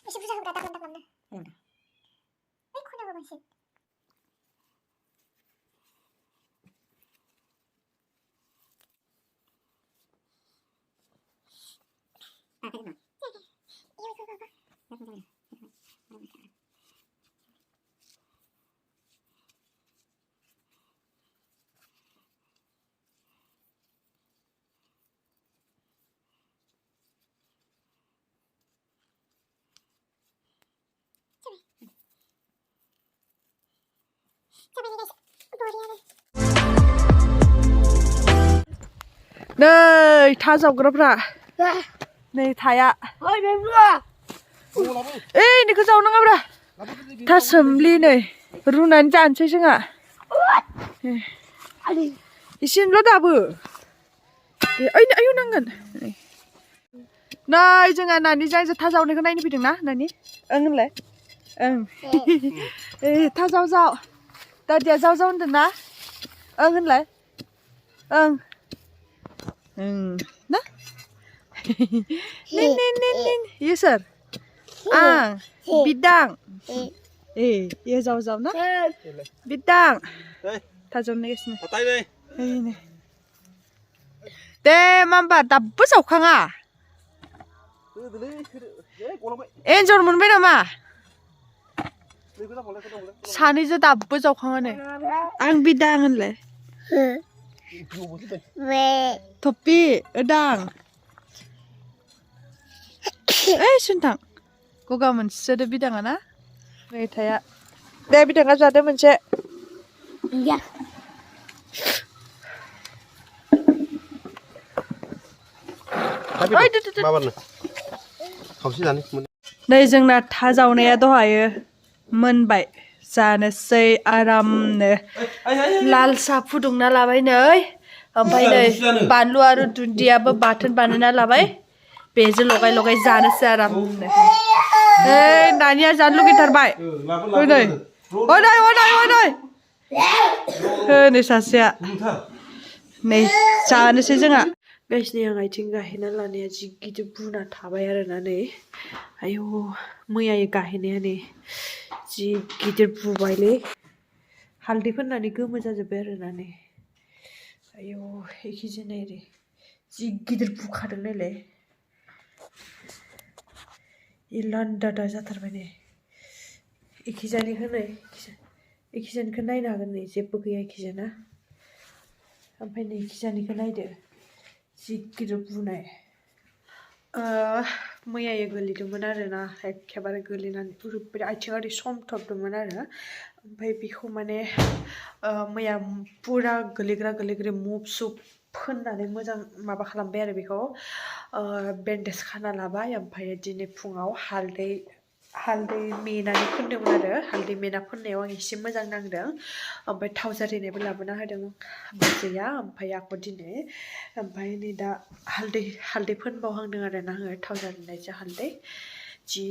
एसे बुरजा होब्रा दाग्लाम दाग्लामनो बै खनायाव बांसिन Này, tha dọc cái đó này thái ạ. Ê, này cứ dầu nó ngâm ra. Tha sầm ly này, ru nán chán chơi chăng ạ? Đi xin lót đạp bự. Ấy, ấy năng gần. Này, chăng à, nani chăng tha dầu này cái này đi được na, nani? Ngân lấy. Ê, tha dầu dầu. Ta dia dầu dầu được na. Ngân lấy. Na? Nin. Yes sir. Bidang. Iya jauh na? Bidang. Tajam nih guys. Tay đây. Ini. Te mamba dapat saukang ah. Enjor mun beda ma. Sani je dapat saukang ane. Ang bidang le. Topi, edang. Suntang. Kau gaman sedih bidang ana? Nih thaya. Deh bidang aja ada mencet. Iya. Đây जोंना था जावनाया दहायो मोनबाय जानोसै आरामनो लाल साहा फुदुंना लाबाय नै ओमफ्राय नै बानलु आरो दुन्दियाबो बाथोन बानायना लाबाय बेजों लगाय लगाय जानोसै आरामनो दानिया जानो लुगैथारबाय नै नै सासेया नै जानोसै जोंहा गाइसनि आं आथिं गाहेना लानाया जि गिदिर बुना थाबाय आरोना नै आयौ मैयायै गाहेनाया नै जि गिदिर बुबायलै हालदै फोननानै गोमो जाजोब्बाय आरोना नै आयौ एखिजे नै रे जि गिदिर बुखादों नायलाय लान्दादा जाथारबाय नै एखिजानिखौ नै एखिजानिखौ नायनो हागोन नै जेबो गैया एखिजाना ओमफ्राय नै एखिजानिखौ नायदो जि गिदिर बुनाय मैयायै गोलैदोंमोन आरोना एखेबारे गोलैनानै ओरैबायदि आथिं ओरै समथबदोंमोन आरो ओमफ्राय बेखौ माने मैया पुरा गोलैग्रा मुभ सुभ फोननानै मोजां माबा खालामबाय आरो बेखौ बेन्डेज खाना लाबाय ओमफ्राय दिनै फुङाव हालदै मेनानै फोनदोंमोन आरो हालदै मेना फोननायाव आं एसे मोजां नांदों ओमफ्राय थाव जारिनायबो लाबोना होदों बाजैया ओमफ्राय आंखौ दिनै ओमफ्राय नै दा हालदै फोनबावहांदों आरो ना आङो थाव जारिनायजों हालदै जि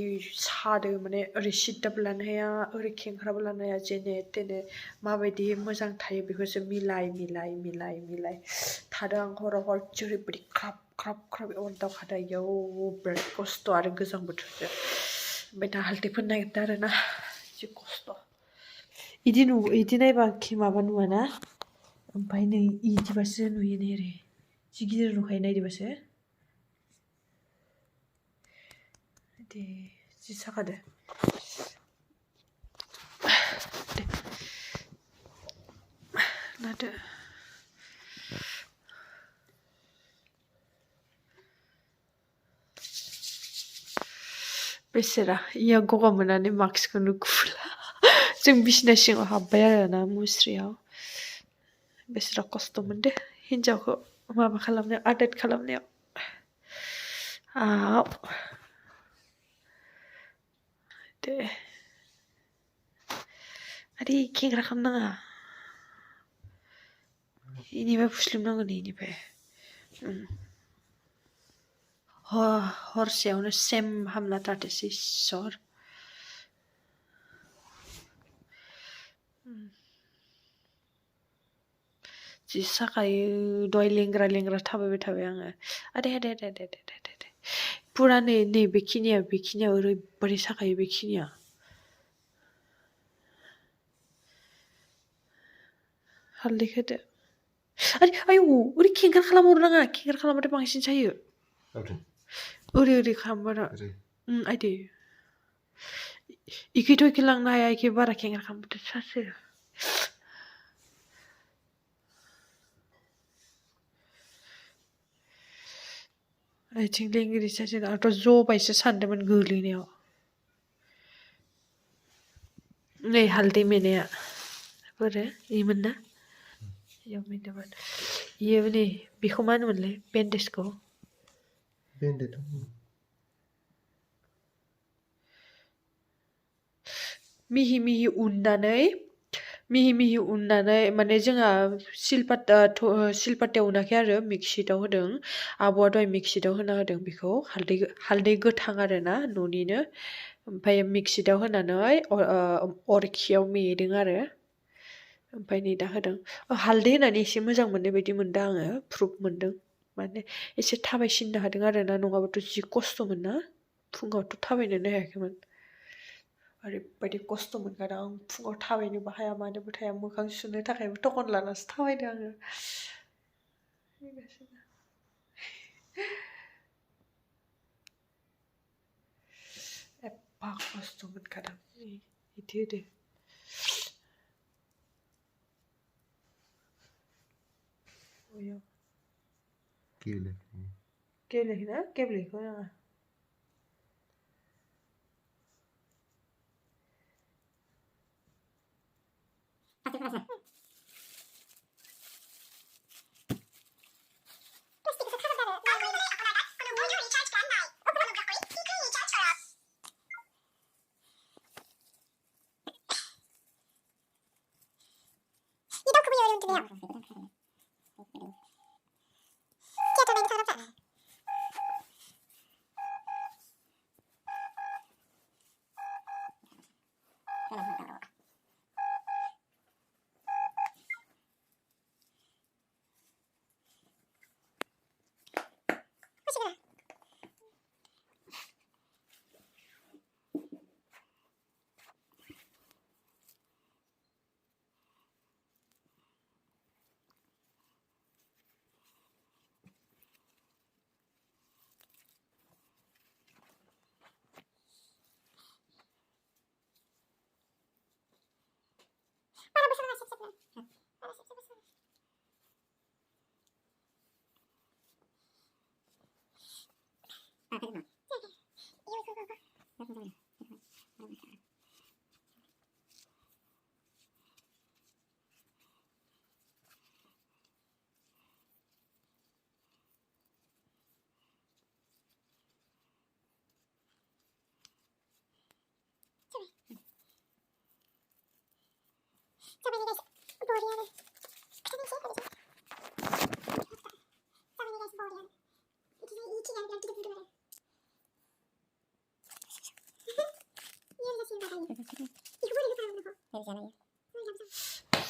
सादों माने ओरै सिद्दाबो लानो हाया ओरै खेंख्राबो लानो हाया जेने तेने माबायदि मोजां थायो बेखौसो मिलाय थादों आं हराव हरसे ओरैबायदि ख्राब अरदावखादों आयौ बिराद खस्थ' आरो गोजां बोथोरजों ओमफ्राय दा हालदै फोननो नागिरदों आरो ना जि खस्थ' इदि नायबा माबा नुवाना ओमफ्राय नै इदिबासो नुयो नै ओरै जि गिदिर नुखायो नायदोबासो दे जि साखादो दे नादो बेसेरा इयाव गगा मोननानै मास्कखौनो खुला जों बिसिना सिङाव हाबबाय आरोना मुस्रियाव बेसेरा खस्थ' मोनदो हिन्जावखौ माबा खालामनायाव आदोर खालामनायाव दे आरे खेंख्रा खालामनाङा इनिफ्राय फुस्लिमनांगोन इनिफ्राय हरसेयावनो सेम हामना थाथोंसै इसर जि साखायो दहाय लेंग्रा थाबायबाय थाबाय आङो आदे पुरा नै बेखिनिया ओरैबादि साखायो बेखिनिया हालदैखौ होदो आयौ ओरै खेंख्रा खालामहरनो नाङा खेंख्रा खालामबाथाय बांसिन सायो ओरै खालामबाना आइदै इखैथ' इखै लांनो हाया इखै बारा खेंख्रा खालामबाथाय सासो आइथिं लेंगिरि सासो आंथ' जबायसो सानदोंमोन गोलैनायाव नै हालदै मेनाया बोरो इमोन ना इयाव मेदोंमोन इयो नै बेखौ मा होनोमोनलाय बेन्डेजखौ मिहि मिहि उननानै माने जोंहा सिलपात्तायाव उनाखै आरो मिक्सिटाव होदों आब'आ दहाय मिक्सिटाव होना होदों बेखौ हालदै गोथां आरो ना न'निनो ओमफ्राय मिक्सिटाव होनानै अरखियाव मेदों आरो ओमफ्राय नै दा होदों हालदै होनानै एसे मोजां मोननाय बायदि मोनदों आङो प्रुफ मोनदों माने एसे थाबायसिननो हादों आरो ना नङाबाथ' जि खस्थ'मोन ना फुङावथ' थाबायनोनो हायाखैमोन ओरैबायदि खस्थ' मोनखादों आं फुङाव थाबायनोबो हाया मानोबो हाया मोखां सुनो थाखायबो थखन लानासो थाबायदों आङो एफा खस्थ' मोनखादों इदि होदो गेब्लेखो नाङा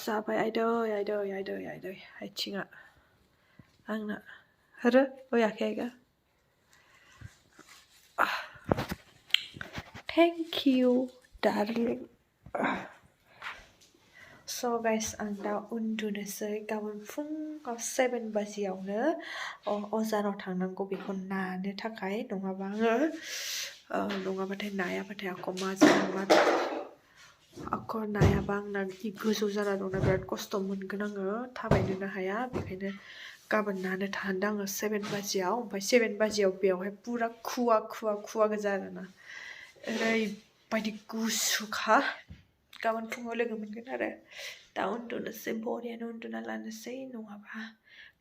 जाबाय आइदै आइथिङा आंना होरो ओयाखै आइगा थेंक इउ डार्लिं स' गाइस आं दा उन्दुनोसै गाबोन फुङाव 7 बाजियावनो अजानाव थांनांगौ बेखौ नानो थाखाय नङाबाथाय नायाबाथाय आंखौ मा जागोन आंखौ नायाबा आंना गोजौ जाना दंना बिराद खस्थ' मोनगोन आङो थाबायनोनो हाया बेखायनो गाबोन नानो थांदों आङो 7 बाजियाव ओमफ्राय 7 बाजियाव बेयावहाय पुरा खुवा गोजा आरोना ओरैबायदि गुसुखा गाबोन फुङाव लोगो मोनगोन आरो दा उन्दुनोसै बरियानो उन्दुना लानोसै नङाबा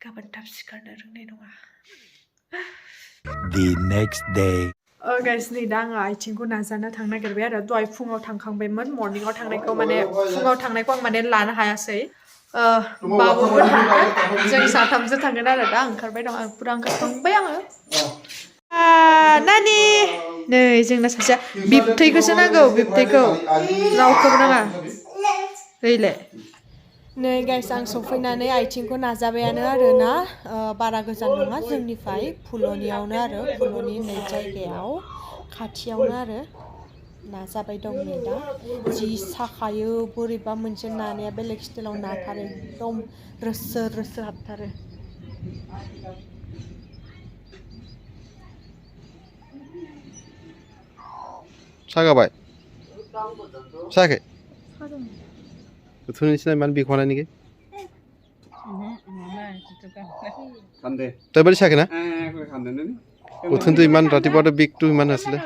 गाबोन थाब सिखारनो रोंनाय नङा The next day. गाइस नै दा आङो आइथिंखौ नाजानो थांनो नागिरबाय आरो दहाय फुङाव थांखांबायमोन मर्निंआव थांनायखौ माने फुङाव थांनायखौ आं माने लानो हायासै बाबुबो थांगोन जों साथामसो थांगोन आरो दा ओंखारबाय दं आं पुरा ओंखारखांबाय आङो नानि नै जोंना सासेया बिबथैखौसो नांगौ बिबथैखौ रावखौबो नाङा ओइलाय नै गाइस आं सफैनानै आइथिंखौ नाजाबायानो आरोना बारा गोजान नङा जोंनिफ्राय फुलनियावनो आरो फुलनि होननाय जायगायाव खाथियावनो आरो नाजाबाय दं नै दा जि साखायो बोरैबा मोनसे नानाया बेलेग स्टाइलाव नाथारो एकदम रोसो रोसो हाबथारो सागाबाय सायाखै बोथोरनि सिनाय मान बिखवानाय निगे तयबारि सायाखै ना बोथोरनि इमान रातिपुवाতে बिगটো इमान আছিলে